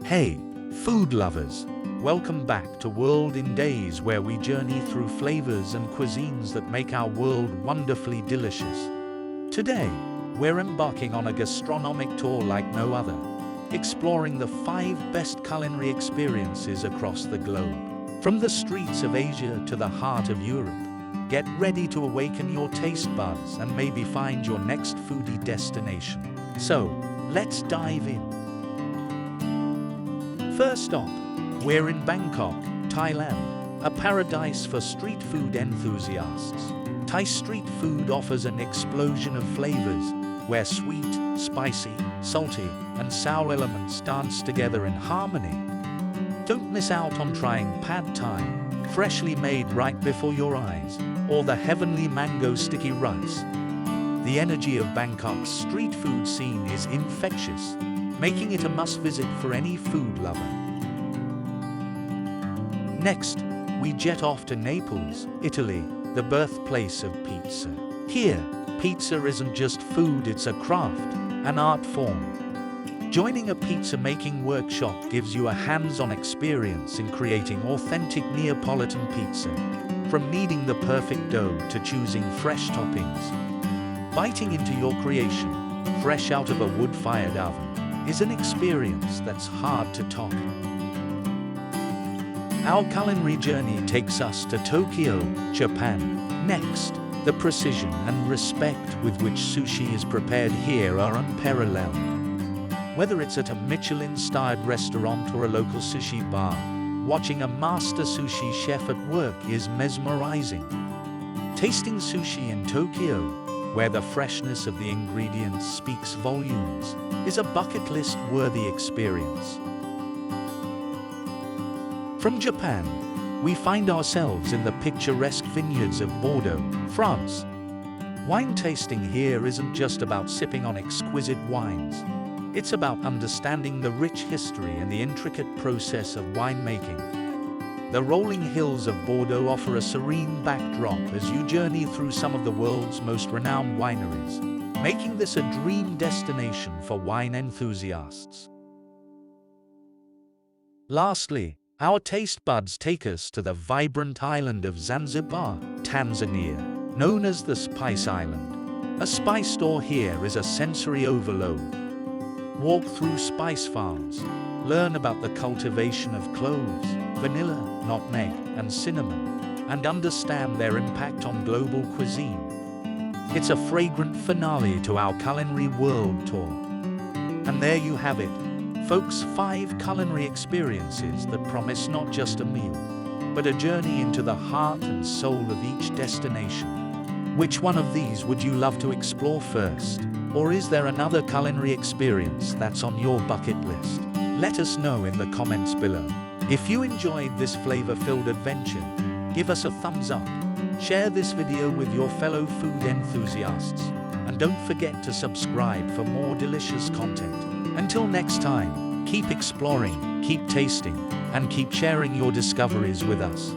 Hey, food lovers! Welcome back to World in Days, where we journey through flavors and cuisines that make our world wonderfully delicious. Today, we're embarking on a gastronomic tour like no other, exploring the 5 best culinary experiences across the globe. From the streets of Asia to the heart of Europe, get ready to awaken your taste buds and maybe find your next foodie destination. So, let's dive in. First stop, we're in Bangkok, Thailand, a paradise for street food enthusiasts. Thai street food offers an explosion of flavors, where sweet, spicy, salty, and sour elements dance together in harmony. Don't miss out on trying pad Thai, freshly made right before your eyes, or the heavenly mango sticky rice. The energy of Bangkok's street food scene is infectious, making it a must-visit for any food lover. Next, we jet off to Naples, Italy, the birthplace of pizza. Here, pizza isn't just food, it's a craft, an art form. Joining a pizza-making workshop gives you a hands-on experience in creating authentic Neapolitan pizza, from kneading the perfect dough to choosing fresh toppings. Biting into your creation, fresh out of a wood-fired oven, is an experience that's hard to top. Our culinary journey takes us to Tokyo, Japan. Next, the precision and respect with which sushi is prepared here are unparalleled. Whether it's at a Michelin-starred restaurant or a local sushi bar, watching a master sushi chef at work is mesmerizing. Tasting sushi in Tokyo, where the freshness of the ingredients speaks volumes, is a bucket list-worthy experience. From Japan, we find ourselves in the picturesque vineyards of Bordeaux, France. Wine tasting here isn't just about sipping on exquisite wines. It's about understanding the rich history and the intricate process of winemaking. The rolling hills of Bordeaux offer a serene backdrop as you journey through some of the world's most renowned wineries, making this a dream destination for wine enthusiasts. Lastly, our taste buds take us to the vibrant island of Zanzibar, Tanzania, known as the Spice Island. A spice store here is a sensory overload. Walk through spice farms, learn about the cultivation of cloves, vanilla, nutmeg, and cinnamon, and understand their impact on global cuisine. It's a fragrant finale to our culinary world tour. And there you have it, folks, 5 culinary experiences that promise not just a meal, but a journey into the heart and soul of each destination. Which one of these would you love to explore first? Or is there another culinary experience that's on your bucket list? Let us know in the comments below. If you enjoyed this flavor-filled adventure, give us a thumbs up, share this video with your fellow food enthusiasts, and don't forget to subscribe for more delicious content. Until next time, keep exploring, keep tasting, and keep sharing your discoveries with us.